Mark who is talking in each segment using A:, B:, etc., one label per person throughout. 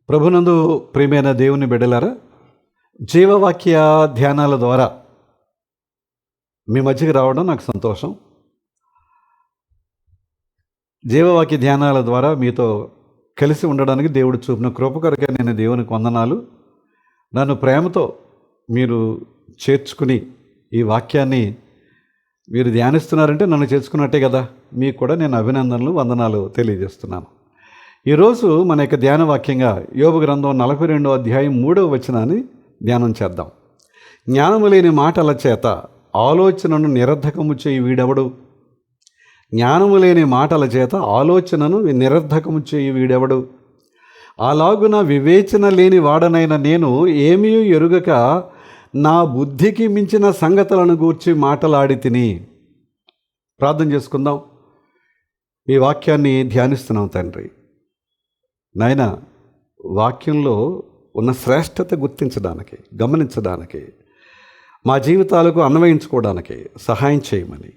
A: ప్రభునందు ప్రియమైన దేవుని బిడ్డలారా, జీవవాక్య ధ్యానాల ద్వారా మీ మధ్యకి రావడం నాకు సంతోషం. జీవవాక్య ధ్యానాల ద్వారా మీతో కలిసి ఉండడానికి దేవుడు చూపిన కృప కొరకే నేను దేవునికి వందనాలు. నన్ను ప్రేమతో మీరు చేర్చుకుని ఈ వాక్యాన్ని మీరు ధ్యానిస్తున్నారంటే నన్ను చేర్చుకున్నట్టే కదా. మీకు కూడా నేను అభినందనలు, వందనాలు తెలియజేస్తున్నాను. ఈరోజు మన యొక్క ధ్యాన వాక్యంగా యోబు గ్రంథం 42వ అధ్యాయం 3వ వచనాన్ని ధ్యానం చేద్దాం. జ్ఞానము లేని మాటల చేత ఆలోచనను నిరర్ధకము చేయి వీడెవడు. జ్ఞానము లేని మాటల చేత ఆలోచనను నిరర్ధకము చేయి వీడెవడు. అలాగున వివేచన లేని వాడనైన నేను ఏమీ ఎరుగక నా బుద్ధికి మించిన సంగతులను గూర్చి మాటలాడి తిని. ప్రార్థన చేసుకుందాం. ఈ వాక్యాన్ని ధ్యానిస్తున్నాం తండ్రి. నాయన, వాక్యంలో ఉన్న శ్రేష్టత గుర్తించడానికి, గమనించడానికి, మా జీవితాలకు అన్వయించుకోవడానికి సహాయం చేయమని,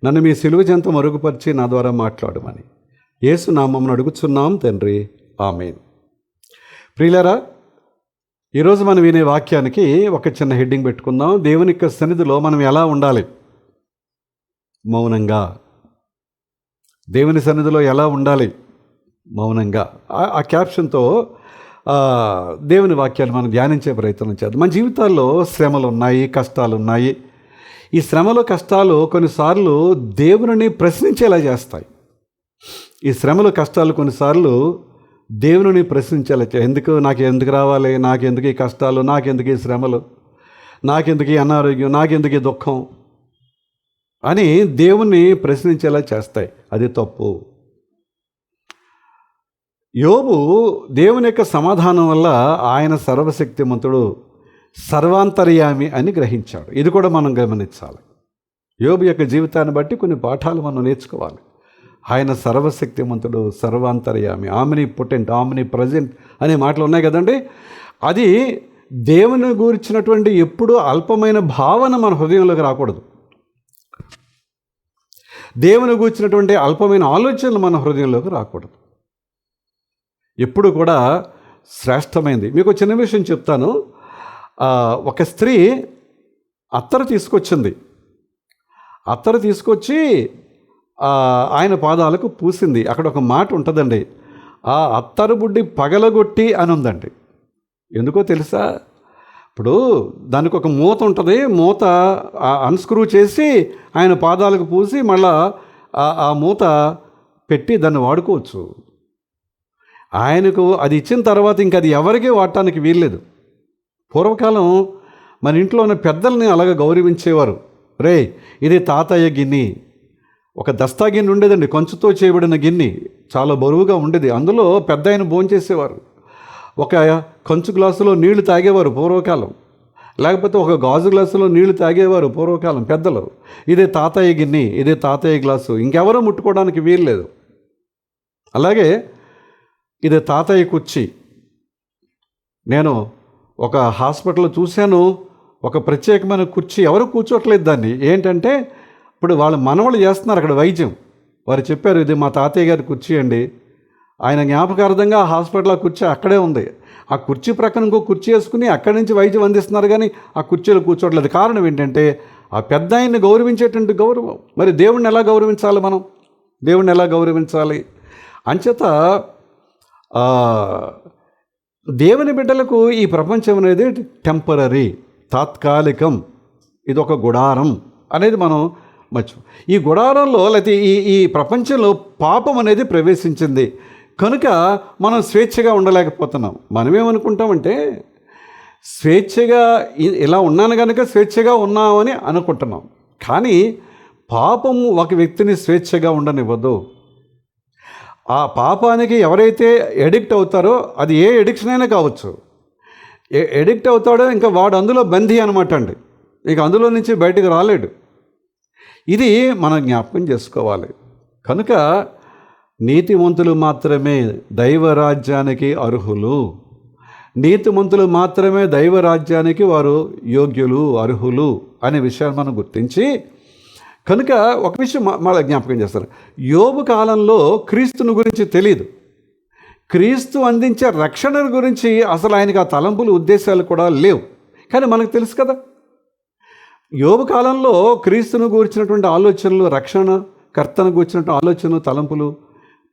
A: నన్ను మీ సిలువ చెంత మరుగుపరిచి నా ద్వారా మాట్లాడమని యేసు నామమున అడుగుచున్నాం తండ్రి, ఆమేన్. ప్రియులారా, ఈరోజు మనం వినే వాక్యానికి ఒక చిన్న హెడ్డింగ్ పెట్టుకుందాం. దేవుని యొక్క సన్నిధిలో మనం ఎలా ఉండాలి? మౌనంగా. దేవుని సన్నిధిలో ఎలా ఉండాలి? మౌనంగా. ఆ క్యాప్షన్తో దేవుని వాక్యాలు మనం ధ్యానించే ప్రయత్నం చేద్దాం. మన జీవితాల్లో శ్రమలు ఉన్నాయి, కష్టాలు ఉన్నాయి. ఈ శ్రమలు, కష్టాలు కొన్నిసార్లు దేవుని ప్రశ్నించేలా చేస్తాయి. ఈ శ్రమలు, కష్టాలు కొన్నిసార్లు దేవుని ప్రశ్నించేలా ఎందుకు రావాలి, నాకెందుకు ఈ కష్టాలు, నాకెందుకు ఈ శ్రమలు, నాకెందుకు ఈ అనారోగ్యం, నాకెందుకు ఈ దుఃఖం అని దేవుణ్ణి ప్రశ్నించేలా చేస్తాయి. అది తప్పు. యోబు దేవుని యొక్క సమాధానం వల్ల ఆయన సర్వశక్తిమంతుడు, సర్వాంతర్యామి అని గ్రహించాడు. ఇది కూడా మనం గమనించాలి. యోబు యొక్క జీవితాన్ని బట్టి కొన్ని పాఠాలు మనం నేర్చుకోవాలి. ఆయన సర్వశక్తిమంతుడు, సర్వాంతర్యామి, ఆమ్ని పొటెంట్, ఆమ్ని ప్రజెంట్ అనే మాటలు ఉన్నాయి కదండి. అది దేవుని గురించినటువంటి ఎప్పుడూ అల్పమైన భావన మన హృదయంలోకి రాకూడదు. దేవుని గురించినటువంటి అల్పమైన ఆలోచనలు మన హృదయంలోకి రాకూడదు. ఎప్పుడు కూడా శ్రేష్టమైంది. మీకు చిన్న విషయం చెప్తాను. ఒక స్త్రీ అత్తరు తీసుకొచ్చింది. అత్తరు తీసుకొచ్చి ఆయన పాదాలకు పూసింది. అక్కడ ఒక మాట ఉంటుందండి, ఆ అత్తరు బుడ్డి పగలగొట్టి అని ఉందండి. ఎందుకో తెలుసా? ఇప్పుడు దానికి ఒక మూత ఉంటుంది. మూత అన్స్క్రూ చేసి ఆయన పాదాలకు పూసి మళ్ళా ఆ మూత పెట్టి దాన్ని వాడుకోవచ్చు. ఆయనకు అది ఇచ్చిన తర్వాత ఇంక అది ఎవరికీ వాడటానికి వీల్లేదు. పూర్వకాలం మన ఇంట్లో ఉన్న పెద్దల్ని అలాగ గౌరవించేవారు. రే, ఇది తాతయ్య గిన్నె. ఒక దస్తా గిన్నె ఉండేదండి, కంచుతో చేయబడిన గిన్నె, చాలా బరువుగా ఉండేది. అందులో పెద్ద ఆయన భోంచేసేవారు. ఒక కంచు గ్లాసులో నీళ్లు తాగేవారు పూర్వకాలం, లేకపోతే ఒక గాజు గ్లాసులో నీళ్లు తాగేవారు పూర్వకాలం పెద్దలు. ఇదే తాతయ్య గిన్నె, ఇదే తాతయ్య గ్లాసు, ఇంకెవరూ ముట్టుకోవడానికి వీల్లేదు. అలాగే ఇది తాతయ్య కుర్చీ. నేను ఒక హాస్పిటల్లో చూశాను, ఒక ప్రత్యేకమైన కుర్చీ, ఎవరు కూర్చోట్లేదు దాన్ని. ఏంటంటే ఇప్పుడు వాళ్ళు మనవళ్ళు చేస్తున్నారు అక్కడ వైద్యం. వారు చెప్పారు, ఇది మా తాతయ్య గారి కుర్చీ అండి. ఆయన జ్ఞాపకార్థంగా ఆ హాస్పిటల్ ఆ కుర్చీ అక్కడే ఉంది. ఆ కుర్చీ ప్రక్కన ఇంకో కుర్చీ వేసుకుని అక్కడి నుంచి వైద్యం అందిస్తున్నారు, కానీ ఆ కుర్చీలో కూర్చోట్లేదు. కారణం ఏంటంటే ఆ పెద్ద ఆయన్ని గౌరవించేటువంటి గౌరవం. మరి దేవుణ్ణి ఎలా గౌరవించాలి? మనం దేవుణ్ణి ఎలా గౌరవించాలి? అంచేత దేవుని బిడ్డలకు ఈ ప్రపంచం అనేది టెంపరరీ, తాత్కాలికం. ఇది ఒక గుడారం అనేది మనం ఈ గుడారంలో లేకపోతే ఈ ప్రపంచంలో పాపం అనేది ప్రవేశించింది కనుక మనం స్వేచ్ఛగా ఉండలేకపోతున్నాం. మనమేమనుకుంటామంటే స్వేచ్ఛగా ఇలా ఉన్నాను కనుక స్వేచ్ఛగా ఉన్నామని అనుకుంటున్నాం. కానీ పాపము ఒక వ్యక్తిని స్వేచ్ఛగా ఉండనివ్వదు. ఆ పాపానికి ఎవరైతే ఎడిక్ట్ అవుతారో, అది ఏ ఎడిక్షన్ అయినా కావచ్చు, ఎడిక్ట్ అవుతాడో ఇంకా వాడు అందులో బందీ అనమాట అండి. ఇక అందులో నుంచి బయటకు రాలేడు. ఇది మనం జ్ఞాపకం చేసుకోవాలి. కనుక నీతిమంతులు మాత్రమే దైవరాజ్యానికి అర్హులు. నీతిమంతులు మాత్రమే దైవరాజ్యానికి వారు యోగ్యులు, అర్హులు అనే విషయాన్ని మనం గుర్తించి, కనుక ఒక విషయం మళ్ళీ జ్ఞాపకం చేస్తారు. యోబు కాలంలో క్రీస్తుని గురించి తెలియదు. క్రీస్తు అందించే రక్షణ గురించి అసలు ఆయనకు ఆ తలంపులు ఉద్దేశాలు కూడా లేవు. కానీ మనకు తెలుసు కదా, యోబు కాలంలో క్రీస్తును గూర్చినటువంటి ఆలోచనలు, రక్షణ కర్తను గూర్చినటువంటి ఆలోచనలు, తలంపులు,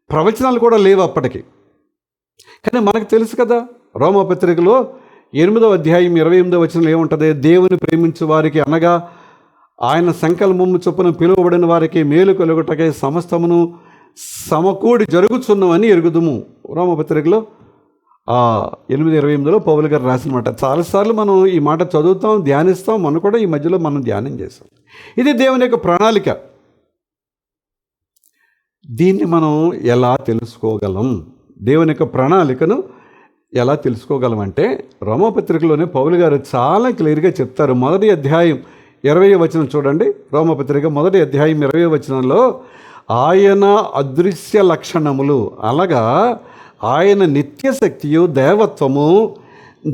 A: ప్రవచనాలు కూడా లేవు అప్పటికి. కానీ మనకు తెలుసు కదా, రోమాపత్రికలో 8వ అధ్యాయం 28వ వచనంలో ఏముంటుంది? దేవుని ప్రేమించే వారికి అనగా ఆయన సంకల్పము చొప్పున పిలువబడిన వారికి మేలు కలుగుటకై సమస్తమును సమకూడి జరుగుతున్నవని ఎరుగుదుము. రోమపత్రికలో 8:28లో పౌలు గారు రాసిన మాట. చాలాసార్లు మనం ఈ మాట చదువుతాం, ధ్యానిస్తాం. మనం కూడా ఈ మధ్యలో మనం ధ్యానం చేస్తాం. ఇది దేవుని యొక్క ప్రణాళిక. దీన్ని మనం ఎలా తెలుసుకోగలం? దేవుని యొక్క ప్రణాళికను ఎలా తెలుసుకోగలం అంటే, రోమపత్రికలోనే పౌలు గారు చాలా క్లియర్గా చెప్తారు. 1వ అధ్యాయం 20వ వచనం చూడండి. రోమపత్రిక 1వ అధ్యాయం 20వ వచనంలో ఆయన అదృశ్య లక్షణములు, అనగా ఆయన నిత్యశక్తియు దేవత్వము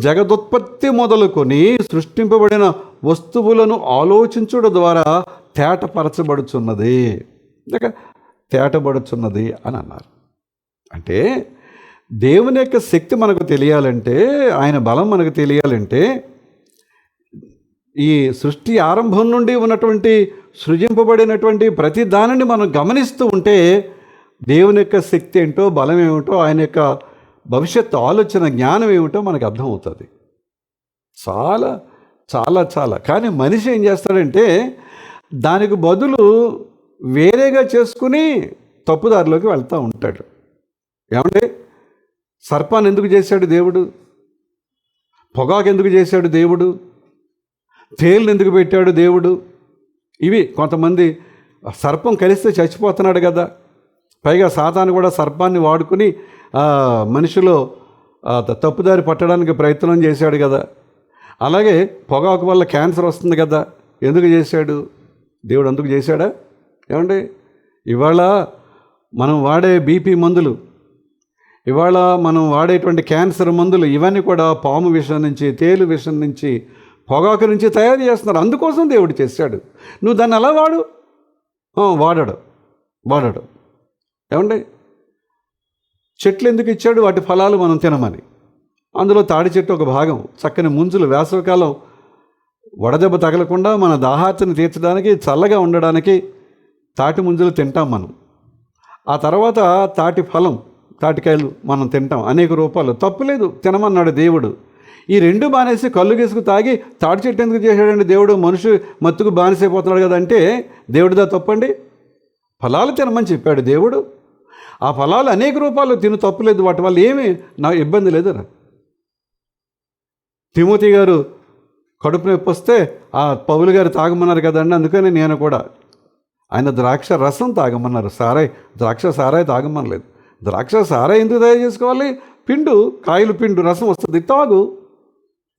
A: జగదుత్పత్తి మొదలుకొని సృష్టింపబడిన వస్తువులను ఆలోచించుట ద్వారా తేటపరచబడుచున్నది, తేటబడుచున్నది అని అన్నారు. అంటే దేవుని యొక్క శక్తి మనకు తెలియాలంటే, ఆయన బలం మనకు తెలియాలంటే, ఈ సృష్టి ఆరంభం నుండి ఉన్నటువంటి సృజింపబడినటువంటి ప్రతి దానిని మనం గమనిస్తూ ఉంటే దేవుని యొక్క శక్తి ఏంటో, బలం ఏమిటో, ఆయన యొక్క భవిష్యత్తు ఆలోచన, జ్ఞానం ఏమిటో మనకు అర్థమవుతుంది. చాలా చాలా చాలా. కానీ మనిషి ఏం చేస్తాడంటే దానికి బదులు వేరేగా చేసుకుని తప్పుదారిలోకి వెళ్తూ ఉంటాడు. ఏమంటే, సర్పాన్ని ఎందుకు చేశాడు దేవుడు? పొగాకు ఎందుకు చేశాడు దేవుడు? తేలుని ఎందుకు పెట్టాడు దేవుడు? ఇవి కొంతమంది, సర్పం కలిస్తే చచ్చిపోతున్నాడు కదా, పైగా సాతాను కూడా సర్పాన్ని వాడుకుని మనిషిలో తప్పుదారి పట్టడానికి ప్రయత్నం చేశాడు కదా. అలాగే పొగాకు వల్ల క్యాన్సర్ వస్తుంది కదా, ఎందుకు చేశాడు దేవుడు? అందుకు చేశాడా? ఏమండి, ఇవాళ మనం వాడే బీపీ మందులు, ఇవాళ మనం వాడేటువంటి క్యాన్సర్ మందులు, ఇవన్నీ కూడా పాము విషం నుంచి, తేలు విషం నుంచి, పొగాకు నుంచి తయారు చేస్తున్నారు. అందుకోసం దేవుడు చేశాడు. నువ్వు దాన్ని అలా వాడడు. ఏమండి, చెట్లు ఎందుకు ఇచ్చాడు? వాటి ఫలాలు మనం తినమని. అందులో తాడి చెట్టు ఒక భాగం. చక్కని ముంజులు, వేసవికాలం వడదెబ్బ తగలకుండా మన దాహార్తిని తీర్చడానికి, చల్లగా ఉండడానికి తాటి ముంజులు తింటాం మనం. ఆ తర్వాత తాటి ఫలం, తాటికాయలు మనం తింటాం అనేక రూపాలు. తప్పులేదు, తినమన్నాడు దేవుడు. ఈ రెండు బానేసి కళ్ళు గీసుకు తాగి తాటి చెట్టు ఎందుకు చేశాడండి దేవుడు? మనిషి మత్తుకు బానిసైపోతున్నాడు కదా అంటే దేవుడిదా తప్పండి? ఫలాలు తినమని చెప్పాడు దేవుడు. ఆ ఫలాలు అనేక రూపాలు తిను, తప్పులేదు. వాటి వల్ల ఏమీ నాకు ఇబ్బంది లేదు. తిమోతి గారు కడుపు నొప్పి వస్తే ఆ పౌలు గారు తాగమన్నారు కదండి, అందుకని నేను కూడా, ఆయన ద్రాక్ష రసం తాగమన్నారు, ద్రాక్ష సారాయి తాగమనలేదు. ద్రాక్ష సారాయి ఎందుకు తయారు చేసుకోవాలి? పిండు, కాయలు పిండు, రసం వస్తుంది, తాగు.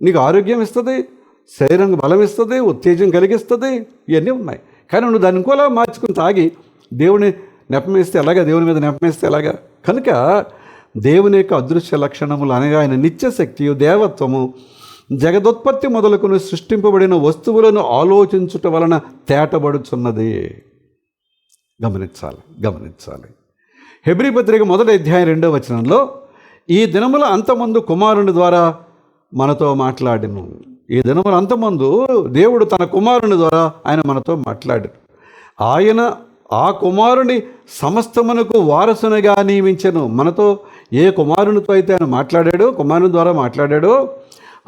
A: నీకు ఆరోగ్యం ఇస్తుంది, శరీరానికి బలం ఇస్తుంది, ఉత్తేజం కలిగిస్తుంది, ఇవన్నీ ఉన్నాయి. కానీ నువ్వు దాన్ని ఇంకోలా మార్చుకుని తాగి దేవుని నెపమేస్తే ఎలాగా? దేవుని మీద నెపమేస్తే ఎలాగా? కనుక దేవుని యొక్క అదృశ్య లక్షణములు అనగా ఆయన నిత్యశక్తియు దేవత్వము జగదుత్పత్తి మొదలుకొని సృష్టింపబడిన వస్తువులను ఆలోచించుట వలన తేటబడుచున్నది. గమనించాలి. హెబ్రీ పత్రిక 1వ అధ్యాయం 2వ వచనంలో, ఈ దినముల అంతమందు కుమారుని ద్వారా మనతో మాట్లాడిను. ఈ దినముల అంతమందు దేవుడు తన కుమారుని ద్వారా ఆయన మనతో మాట్లాడాడు. ఆయన ఆ కుమారుని సమస్తమునకు వారసునిగా నియమించెను. మనతో ఏ కుమారునితో అయితే ఆయన మాట్లాడాడో, కుమారుని ద్వారా మాట్లాడాడో,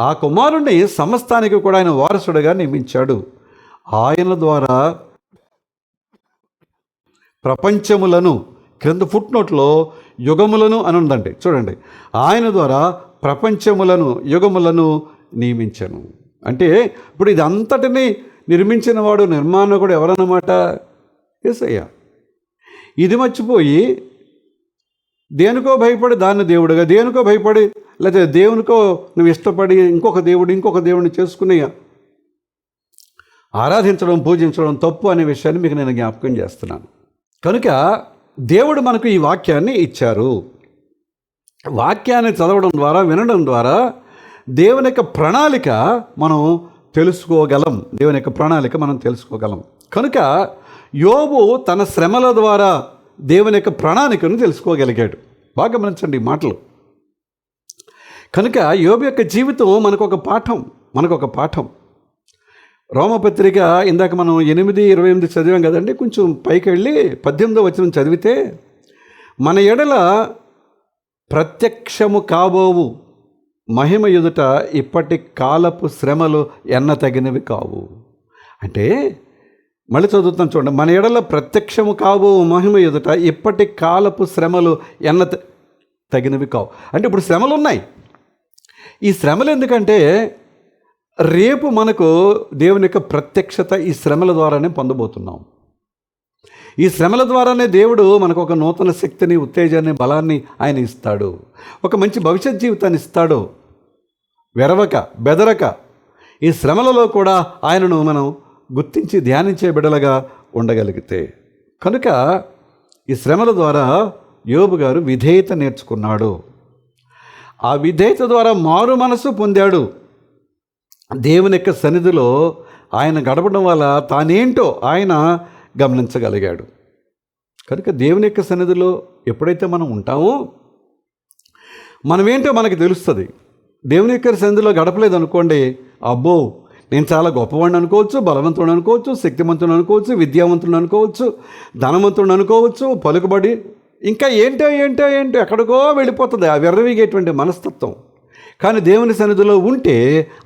A: ఆ కుమారుని సమస్తానికి కూడా ఆయన వారసుడిగా నియమించాడు. ఆయన ద్వారా ప్రపంచములను, క్రింద ఫుట్ నోట్లో యుగములను అని ఉందండి, చూడండి. ఆయన ద్వారా ప్రపంచములను, యుగములను నియమించను. అంటే ఇప్పుడు ఇది అంతటినీ నిర్మించిన వాడు, నిర్మాణకుడు ఎవరన్నమాట? యేసయ్య. ఇది మర్చిపోయి దేనికో భయపడి దాన్ని దేవుడుగా, దేనికో భయపడి లేకపోతే దేవునికో నువ్వు ఇష్టపడి ఇంకొక దేవుడిని చేసుకుని ఆరాధించడం, పూజించడం తప్పు అనే విషయాన్ని మీకు నేను జ్ఞాపకం చేస్తున్నాను. కనుక దేవుడు మనకు ఈ వాక్యాన్ని ఇచ్చారు. వాక్యాన్ని చదవడం ద్వారా, వినడం ద్వారా దేవుని యొక్క ప్రణాళిక మనం తెలుసుకోగలం. కనుక యోబు తన శ్రమల ద్వారా దేవుని యొక్క ప్రణాళికను తెలుసుకోగలిగాడు. బాగా గమనించండి ఈ మాటలు. కనుక యోబు యొక్క జీవితం మనకొక పాఠం. రోమపత్రిక ఇందాక మనం 8:28 చదివాం కదండి. కొంచెం పైకి వెళ్ళి 18వ వచనం చదివితే, మన ఎడల ప్రత్యక్షము కాబోవు మహిమ ఎదుట ఇప్పటి కాలపు శ్రమలు ఎన్నతగినవి కావు. అంటే మళ్ళీ చదువుతాను చూడండి. మన ఎడల ప్రత్యక్షము కాబోవు మహిమ ఎదుట ఇప్పటి కాలపు శ్రమలు తగినవి కావు. అంటే ఇప్పుడు శ్రమలు ఉన్నాయి. ఈ శ్రమలు ఎందుకంటే రేపు మనకు దేవుని యొక్క ప్రత్యక్షత ఈ శ్రమల ద్వారానే పొందబోతున్నాం. ఈ శ్రమల ద్వారానే దేవుడు మనకు ఒక నూతన శక్తిని, ఉత్తేజాన్ని, బలాన్ని ఆయన ఇస్తాడు. ఒక మంచి భవిష్యత్ జీవితాన్ని ఇస్తాడు. వెరవక బెదరక ఈ శ్రమలలో కూడా ఆయనను మనం గుర్తించి ధ్యానించే బిడ్డలుగా ఉండగలిగితే, కనుక ఈ శ్రమల ద్వారా యోబు గారు విధేయత నేర్చుకున్నాడు. ఆ విధేయత ద్వారా మారు మనసు పొందాడు. దేవుని యొక్క సన్నిధిలో ఆయన గడపడం వల్ల తానేంటో ఆయన గమనించగలిగాడు. కనుక దేవుని యొక్క సన్నిధిలో ఎప్పుడైతే మనం ఉంటామో మనమేంటో మనకి తెలుస్తుంది. దేవుని యొక్క సన్నిధిలో గడపలేదు అనుకోండి, అబ్బో నేను చాలా గొప్పవాడిని అనుకోవచ్చు, బలవంతుడు అనుకోవచ్చు, శక్తిమంతుడు అనుకోవచ్చు, విద్యావంతుడు అనుకోవచ్చు, ధనవంతుడు అనుకోవచ్చు, పలుకుబడి ఇంకా ఏంటో ఎక్కడికో వెళ్ళిపోతుంది ఆ విర్రవీగేటువంటి మనస్తత్వం. కానీ దేవుని సన్నిధిలో ఉంటే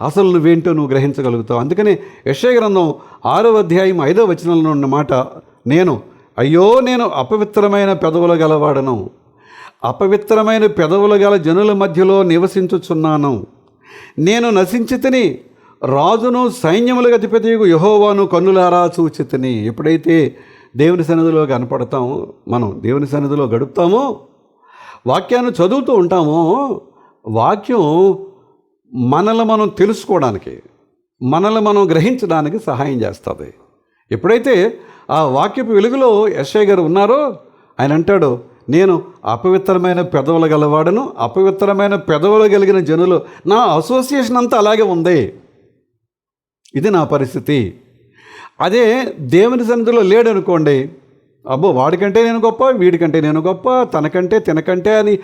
A: అసలు నువ్వేంటో నువ్వు గ్రహించగలుగుతావు. అందుకని యెషయా గ్రంథం 6వ అధ్యాయం 5వ వచనంలో ఉన్న మాట, నేను అపవిత్రమైన పెదవులు గలవాడను, అపవిత్రమైన పెదవులు గల జనుల మధ్యలో నివసించుచున్నాను, నేను నశించితిని, రాజును సైన్యములకు అధిపతియగు యెహోవాను కన్నులారా చూచితిని. ఎప్పుడైతే దేవుని సన్నిధిలో కనపడతామో, మనం దేవుని సన్నిధిలో గడుపుతామో, వాక్యాన్ని చదువుతూ ఉంటామో, వాక్యం మనల్ని మనం తెలుసుకోవడానికి, మనల్ని మనం గ్రహించడానికి సహాయం చేస్తుంది. ఎప్పుడైతే ఆ వాక్యపు వెలుగులో యెషయా గారు ఉన్నారో ఆయన అంటాడు, నేను అపవిత్రమైన పెదవులు గలవాడను, అపవిత్రమైన పెదవులు కలిగిన జనులు, నా అసోసియేషన్ అంతా అలాగే ఉంది, ఇది నా పరిస్థితి. అదే దేవుని సన్నిధిలో లేడనుకోండి, అబ్బో వాడికంటే నేను గొప్ప, వీడికంటే నేను గొప్ప, తనకంటే తినకంటే అని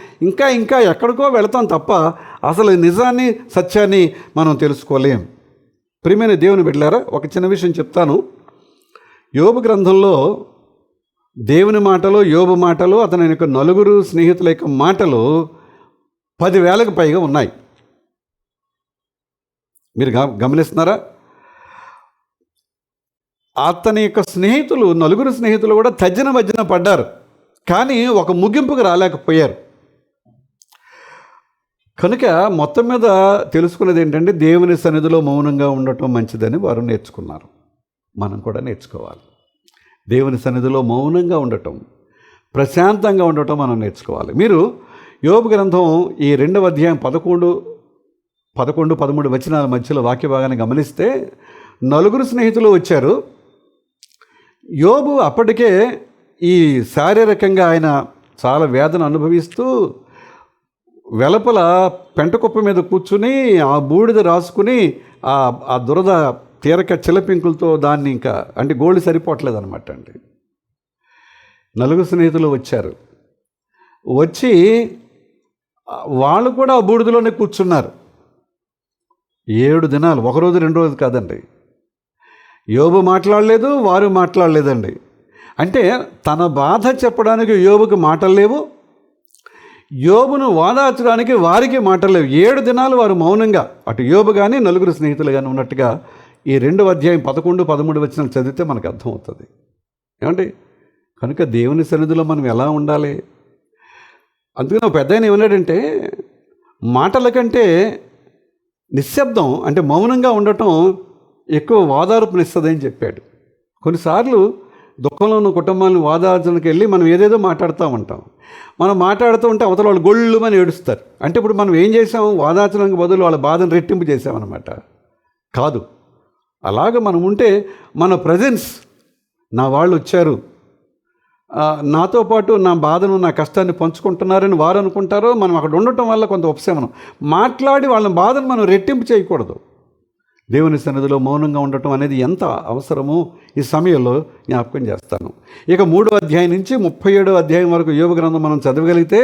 A: ఇంకా ఎక్కడికో వెళతాం తప్ప అసలు నిజాన్ని, సత్యాన్ని మనం తెలుసుకోలేం. ప్రియమైన దేవుని బిడ్డలారా, ఒక చిన్న విషయం చెప్తాను. యోబు గ్రంథంలో దేవుని మాటలు, యోబు మాటలు, అతని యొక్క నలుగురు స్నేహితుల యొక్క మాటలు 10,000కు పైగా ఉన్నాయి. మీరు గమనిస్తున్నారా? అతని యొక్క స్నేహితులు, నలుగురు స్నేహితులు కూడా తర్జన భర్జన పడ్డారు, కానీ ఒక ముగింపుకు రాలేకపోయారు. కనుక మొత్తం మీద తెలుసుకున్నది ఏంటంటే దేవుని సన్నిధిలో మౌనంగా ఉండటం మంచిదని వారు నేర్చుకున్నారు. మనం కూడా నేర్చుకోవాలి. దేవుని సన్నిధిలో మౌనంగా ఉండటం, ప్రశాంతంగా ఉండటం మనం నేర్చుకోవాలి. మీరు యోబు గ్రంథం ఈ 2వ అధ్యాయం 11, 13 వచనాల మధ్యలో వాక్య భాగాన్ని గమనిస్తే, నలుగురు స్నేహితులు వచ్చారు. యోబు అప్పటికే ఈ శారీరకంగా ఆయన చాలా వేదన అనుభవిస్తూ వెలపల పెంటకుప్ప మీద కూర్చుని ఆ బూడిద రాసుకుని ఆ దురద తీరక చిలపింకులతో దాన్ని ఇంకా అంటే గోళ్ళు సరిపోవట్లేదు అనమాట అండి. నలుగురు స్నేహితులు వచ్చారు. వచ్చి వాళ్ళు కూడా ఆ బూడిదలోనే కూర్చున్నారు 7 దినాలు. ఒకరోజు 2 రోజులు కాదండి. యోబు మాట్లాడలేదు, వారు మాట్లాడలేదండి. అంటే తన బాధ చెప్పడానికి యోబుకి మాటలు లేవు, యోబును వాదార్చడానికి వారికి మాటలు లేవు. 7 దినాలు వారు మౌనంగా, అటు యోబు కానీ నలుగురు స్నేహితులు కానీ ఉన్నట్టుగా ఈ 2వ అధ్యాయం 11, 13 వచనాలు చదివితే మనకు అర్థమవుతుంది. ఏమండి? కనుక దేవుని సన్నిధిలో మనం ఎలా ఉండాలి? అందుకని ఒక పెద్దాయన ఏమన్నాడంటే, మాటల కంటే నిశ్శబ్దం అంటే మౌనంగా ఉండటం ఎక్కువ ఓదార్పునిస్తుంది అని చెప్పాడు. కొన్నిసార్లు దుఃఖంలో ఉన్న కుటుంబాలను ఓదార్చడానికి వెళ్ళి మనం ఏదేదో మాట్లాడుతూ ఉంటాం. మనం మాట్లాడుతూ ఉంటే అవతల వాళ్ళు గొళ్ళుమని ఏడుస్తారు. అంటే ఇప్పుడు మనం ఏం చేసాం? ఓదార్చడానికి బదులు వాళ్ళ బాధను రెట్టింపు చేసామన్నమాట. కాదు, అలాగ మనం ఉంటే మన ప్రజెన్స్, నా వాళ్ళు వచ్చారు, నాతో పాటు నా బాధను, నా కష్టాన్ని పంచుకుంటున్నారని వారు అనుకుంటారో, మనం అక్కడ ఉండటం వల్ల కొంత ఉపశమనం. మాట్లాడి వాళ్ళ బాధను మనం రెట్టింపు చేయకూడదు. దేవుని సన్నిధిలో మౌనంగా ఉండటం అనేది ఎంత అవసరమో ఈ సమయంలో జ్ఞాపకం చేస్తాను. ఇక 3వ అధ్యాయం నుంచి 37వ అధ్యాయం వరకు యోబు గ్రంథం మనం చదవగలిగితే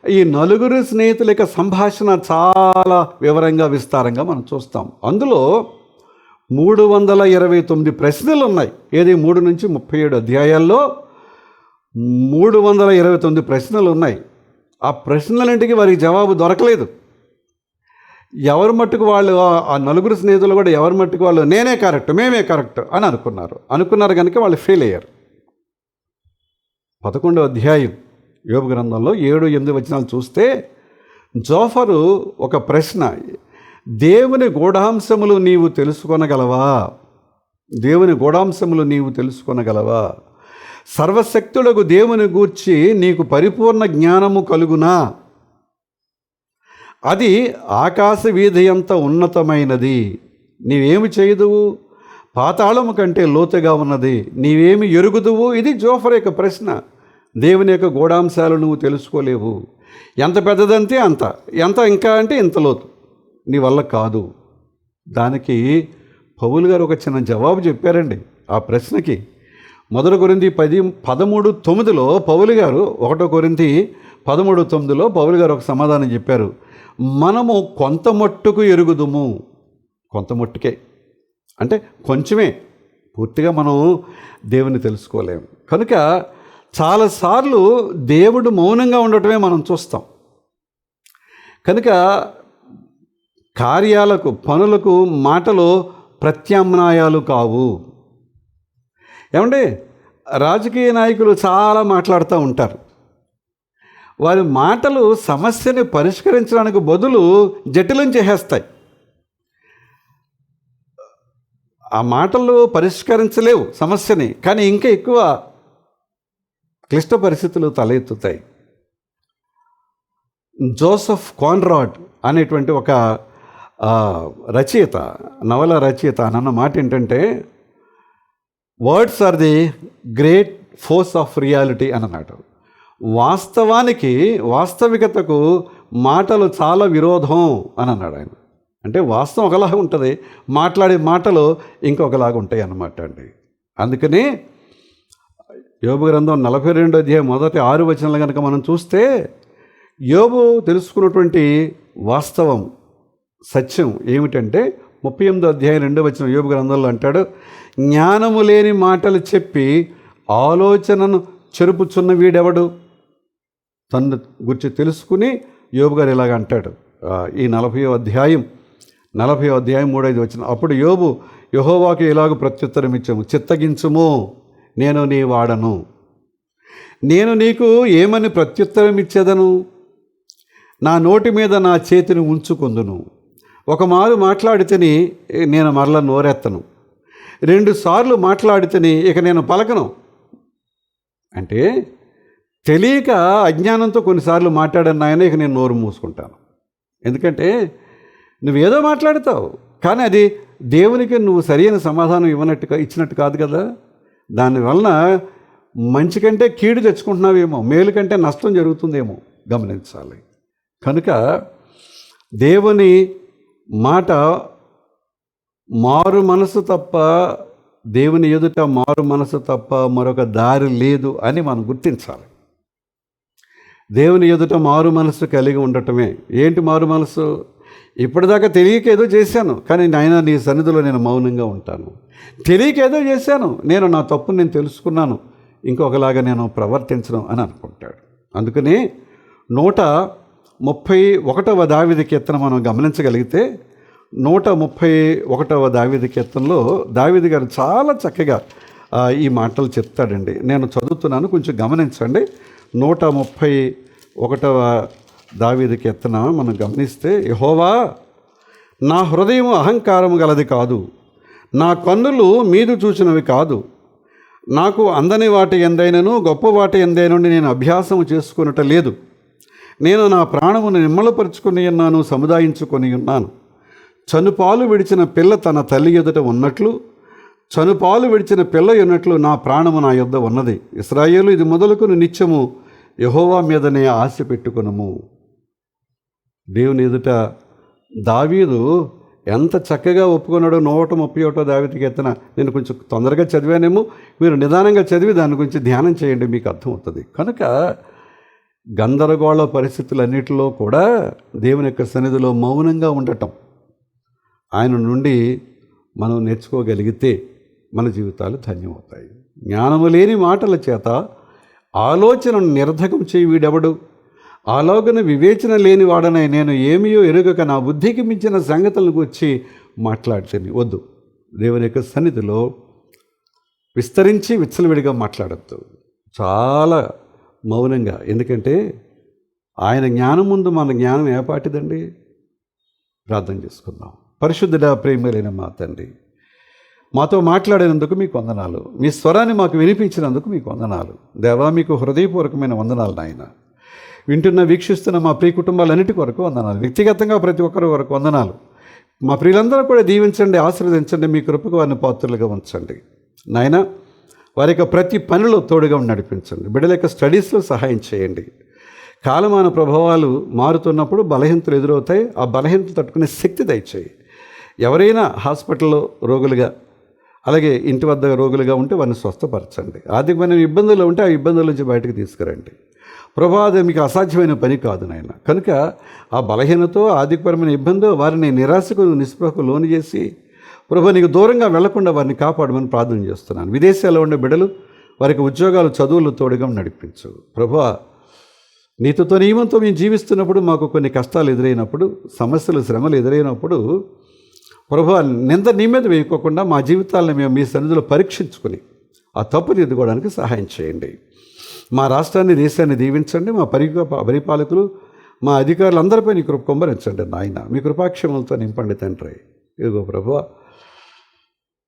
A: ఈ నలుగురు స్నేహితుల యొక్క సంభాషణ చాలా వివరంగా విస్తారంగా మనం చూస్తాం. అందులో 329 ప్రశ్నలు ఉన్నాయి. ఏది 3 నుంచి 37 అధ్యాయాల్లో 329 ప్రశ్నలు ఉన్నాయి. ఆ ప్రశ్నలన్నింటికి వారికి జవాబు దొరకలేదు. ఎవరి మట్టుకు వాళ్ళు, ఆ నలుగురు స్నేహితులు కూడా ఎవరి మట్టుకు వాళ్ళు నేనే కరెక్ట్, మేమే కరెక్ట్ అని అనుకున్నారు కనుక వాళ్ళు ఫెయిల్ అయ్యారు. 11వ అధ్యాయం యోబు గ్రంథంలో 7-8 వచనాలు చూస్తే జోఫరు ఒక ప్రశ్న, దేవుని గూఢాంశములు నీవు తెలుసుకొనగలవా? దేవుని గూఢాంశములు నీవు తెలుసుకొనగలవా? సర్వశక్తులకు దేవుని గూర్చి నీకు పరిపూర్ణ జ్ఞానము కలుగునా? అది ఆకాశ వీధి అంత ఉన్నతమైనది, నీవేమి చేయదువు? పాతాళము కంటే లోతుగా ఉన్నది, నీవేమి ఎరుగుదువు? ఇది జోఫర్ యొక్క ప్రశ్న. దేవుని యొక్క గూఢాంశాలు నువ్వు తెలుసుకోలేవు. ఎంత పెద్దదంతే అంత, ఎంత ఇంకా అంటే ఇంత లోతు, నీ వల్ల కాదు. దానికి పౌలు గారు ఒక చిన్న జవాబు చెప్పారండి ఆ ప్రశ్నకి. 1 కొరింథీ 13:9 పౌలు గారు, 1 కొరింథీ 13:9 పౌలు గారు ఒక సమాధానం చెప్పారు. మనము కొంత మట్టుకు ఎరుగుదుము. కొంత మట్టుకే అంటే కొంచెమే, పూర్తిగా మనం దేవుని తెలుసుకోలేము. కనుక చాలాసార్లు దేవుడు మౌనంగా ఉండటమే మనం చూస్తాం. కనుక కార్యాలకు, పనులకు మాటలు ప్రత్యామ్నాయాలు కావు. ఏమండి, రాజకీయ నాయకులు చాలా మాట్లాడుతూ ఉంటారు. వారి మాటలు సమస్యని పరిష్కరించడానికి బదులు జటిలం చేసేస్తాయి. ఆ మాటలు పరిష్కరించలేవు సమస్యని, కానీ ఇంకా ఎక్కువ క్లిష్ట పరిస్థితులు తలెత్తుతాయి. జోసెఫ్ కాన్రాడ్ అనేటువంటి ఒక రచయిత, నవల రచయిత అన్న మాట ఏంటంటే, words are the great force of reality అని అన్నాడు. వాస్తవికతకు మాటలు చాలా విరోధం అని అన్నాడు ఆయన. అంటే వాస్తవం ఒకలాగా ఉంటుంది, మాట్లాడే మాటలు ఇంకొకలాగా ఉంటాయి అన్నమాట అండి. అందుకని యోబు గ్రంథం 42వ అధ్యాయం మొదటి 6 వచనాలు కనుక మనం చూస్తే, యోబు తెలుసుకున్నటువంటి వాస్తవం, సత్యం ఏమిటంటే 38వ అధ్యాయం 2వ వచనం యోబు గ్రంథంలో అంటాడు, జ్ఞానము లేని మాటలు చెప్పి ఆలోచనను చెరుపుచున్న వీడెవడు? తను గురించి తెలుసుకుని యోబు గారు ఇలాగ అంటాడు. ఈ 40వ అధ్యాయం 3-5 వచనం, అప్పుడు యోబు యెహోవాకు ఇలాగ ప్రత్యుత్తరం ఇచ్చాము, చిత్తగించుము, నేను నీ వాడను. నేను నీకు ఏమని ప్రత్యుత్తరం ఇచ్చేదను? నా నోటి మీద నా చేతిని ఉంచుకుందును. ఒకమారు మాట్లాడితేని నేను మరల నోరెత్తను, 2 సార్లు మాట్లాడితేని ఇక నేను పలకను. అంటే తెలియక అజ్ఞానంతో కొన్నిసార్లు మాట్లాడాను ఆయన, ఇక నేను నోరు మూసుకుంటాను. ఎందుకంటే నువ్వేదో మాట్లాడతావు, కానీ అది దేవునికి నువ్వు సరైన సమాధానం ఇచ్చినట్టు కాదు కదా. దానివలన మంచి కంటే కీడు తెచ్చుకుంటున్నావేమో, మేలు కంటే నష్టం జరుగుతుందేమో గమనించాలి. కనుక దేవుని మాట మారు మనసు తప్ప, దేవుని ఎదుట మారు మనసు తప్ప మరొక దారి లేదు అని మనం గుర్తించాలి. దేవుని ఎదుట మారు మనసు కలిగి ఉండటమే. ఏంటి మారు మనసు? ఇప్పటిదాకా తెలియక ఏదో చేశాను, కానీ నాయన నీ సన్నిధిలో నేను మౌనంగా ఉంటాను. తెలియక ఏదో చేశాను, నేను నా తప్పును నేను తెలుసుకున్నాను, ఇంకొకలాగా నేను ప్రవర్తించను అని అనుకుంటాడు. అందుకని 131వ దావీదు కీర్తన మనం గమనించగలిగితే, 131వ దావీదు కీర్తనలో దావీదు గారు చాలా చక్కగా ఈ మాటలు చెప్తాడండి. నేను చదువుతున్నాను, కొంచెం గమనించండి. 131వ దావీదు కీర్తన మనం గమనిస్తే, యెహోవా నా హృదయం అహంకారము గలది కాదు, నా కన్నులు మీదు చూచినవి కాదు. నాకు అందని వాటి ఎందైనను గొప్ప వాటి ఎందైనండి నేను అభ్యాసము చేసుకున్నట లేదు. నేను నా ప్రాణమును నిమ్మలపరుచుకొని ఉన్నాను, సముదాయించుకొని ఉన్నాను. చనుపాలు విడిచిన పిల్ల తన తల్లి ఎదుట ఉన్నట్లు, చనుపాలు విడిచిన పిల్ల ఉన్నట్లు నా ప్రాణము నా యొద్ద ఉన్నది. ఇశ్రాయేలు, ఇది మొదలుకొని నిత్యము యెహోవా మీదనే ఆశ పెట్టుకునము. దేవుని ఎదుట దావీదు ఎంత చక్కగా ఒప్పుకున్నాడో 131వ దావీదు కీర్తన. నేను కొంచెం తొందరగా చదివానేమో, మీరు నిదానంగా చదివి దాని గురించి ధ్యానం చేయండి, మీకు అర్థమవుతుంది. కనుక గందరగోళ పరిస్థితులన్నిటిలో కూడా దేవుని యొక్క సన్నిధిలో మౌనంగా ఉండటం, ఆయన నుండి మనం నేర్చుకోగలిగితే మన జీవితాలు ధన్యమవుతాయి. జ్ఞానము లేని మాటల చేత ఆలోచనను నిరర్ధకం చేయి వీడెవడు, ఆలోచన వివేచన లేని వాడనై నేను ఏమియో ఎరుగక నా బుద్ధికి మించిన సంగతులను గురించి మాట్లాడుతుంది. వద్దు, దేవుని యొక్క సన్నిధిలో విస్తరించి విచ్చలవిడిగా మాట్లాడద్దు, చాలా మౌనంగా. ఎందుకంటే ఆయన జ్ఞానం ముందు మన జ్ఞానం ఏపాటిదండి? ప్రార్థన చేసుకుందాం. పరిశుద్ధుడా, ప్రేమలైన మా తండ్రి, మాతో మాట్లాడినందుకు మీకు వందనాలు. మీ స్వరాన్ని మాకు వినిపించినందుకు మీకు వందనాలు. దేవా, మీకు హృదయపూర్వకమైన వందనాలు నాయన. వింటున్న వీక్షిస్తున్న మా ప్రియ కుటుంబాలన్నిటి కొరకు వందనాలు. వ్యక్తిగతంగా ప్రతి ఒక్కరి వరకు వందనాలు. మా ప్రియులందరూ కూడా దీవించండి, ఆశీర్వదించండి. మీ కృపకు వారిని పాత్రలుగా ఉంచండి నాయన. వారి యొక్క ప్రతి పనిలో తోడుగా నడిపించండి. బిడ్డల యొక్క స్టడీస్లో సహాయం చేయండి. కాలమాన ప్రభావాలు మారుతున్నప్పుడు బలహీనతలు ఎదురవుతాయి. ఆ బలహీనతలు తట్టుకునే శక్తి దయచేయి. ఎవరైనా హాస్పిటల్లో రోగులుగా, అలాగే ఇంటి వద్ద రోగులుగా ఉంటే వారిని స్వస్థపరచండి. ఆర్థికమైన ఇబ్బందులు ఉంటే ఆ ఇబ్బందుల నుంచి బయటకు తీసుకురండి ప్రభా. అది మీకు అసాధ్యమైన పని కాదు నాయన. కనుక ఆ బలహీనతో, ఆర్థికపరమైన ఇబ్బందో వారిని నిరాశకు, నిస్పృహకు లోను చేసి ప్రభా నీకు దూరంగా వెళ్లకుండా వారిని కాపాడమని ప్రార్థన చేస్తున్నాను. విదేశాల్లో ఉండే బిడ్డలు వారికి ఉద్యోగాలు, చదువులు తోడుగా నడిపించు ప్రభా. నీతితో నియమంతో మేము జీవిస్తున్నప్పుడు మాకు కొన్ని కష్టాలు ఎదురైనప్పుడు, సమస్యలు, శ్రమలు ఎదురైనప్పుడు ప్రభా నింద నీ మీద వేయకోకుండా మా జీవితాలను మేము మీ సన్నిధిలో పరీక్షించుకుని ఆ తప్పు దిద్దుకోవడానికి సహాయం చేయండి. మా రాష్ట్రాన్ని, దేశాన్ని దీవించండి. మా పరిపాలకులు, మా అధికారులందరిపై నీ కృప కుమ్మరించండి నాయన. మీ కృపాక్షేమాలతో నింపండి తండ్రి. ఇదిగో ప్రభువా,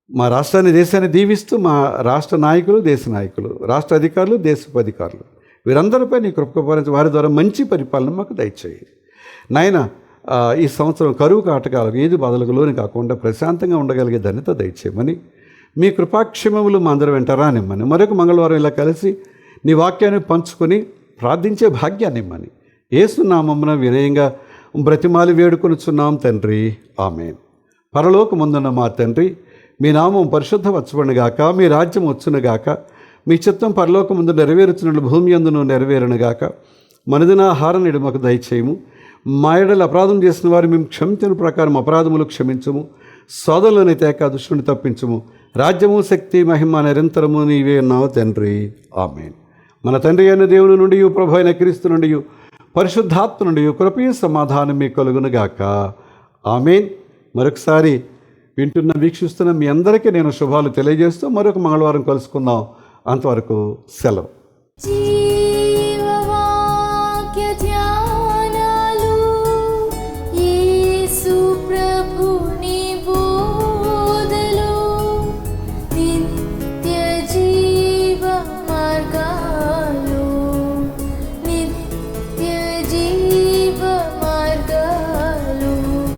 A: మా రాష్ట్రాన్ని, దేశాన్ని దీవిస్తూ మా రాష్ట్ర నాయకులు, దేశ నాయకులు, రాష్ట్ర అధికారులు, దేశపు అధికారులు వీరందరిపై నీ కృప కుమ్మరించి వారి ద్వారా మంచి పరిపాలన మాకు దయచేయి నాయన. ఈ సంవత్సరం కరువు కాటకాలకు, ఏది బాధలకు లోని కాకుండా ప్రశాంతంగా ఉండగలిగే ధన్యత దయచేయమని, మీ కృపాక్షేమములు మా అందరూ వెంట రానిమ్మని, మరొక మంగళవారం ఇలా కలిసి నీ వాక్యాన్ని పంచుకొని ప్రార్థించే భాగ్యాన్ని ఇమ్మని యేసు నామమున వినయంగా బ్రతిమాలి వేడుకొనుచున్నాం తండ్రి. ఆమేన్. పరలోకమందున్న మా తండ్రి, మీ నామం పరిశుద్ధపరచబడునుగాక, మీ రాజ్యం వచ్చునుగాక, మీ చిత్తం పరలోకమందు నెరవేరుచున్నట్లు భూమి అందును నెరవేరునుగాక. మనదిన ఆహారం నేడు మాకు దయచేయము. మా ఎడల అపరాధం చేసిన వారు మేము క్షమించిన ప్రకారం అపరాధములు క్షమించము. సోదరులని తేక దుష్టుని తప్పించము. రాజ్యము, శక్తి, మహిమ నిరంతరము నీవే ఉన్నావు తండ్రి. ఆమేన్. మన తండ్రి అయిన దేవుని నుండి, ప్రభు అయిన క్రీస్తు నుండి, పరిశుద్ధాత్మ నుండి కృపయు సమాధానం మీకు కలుగునుగాక. ఆమేన్. మరొకసారి వింటున్న, వీక్షిస్తున్న మీ అందరికీ నేను శుభాలు తెలియజేస్తూ మరొక మంగళవారం కలుసుకుందాం. అంతవరకు సెలవు.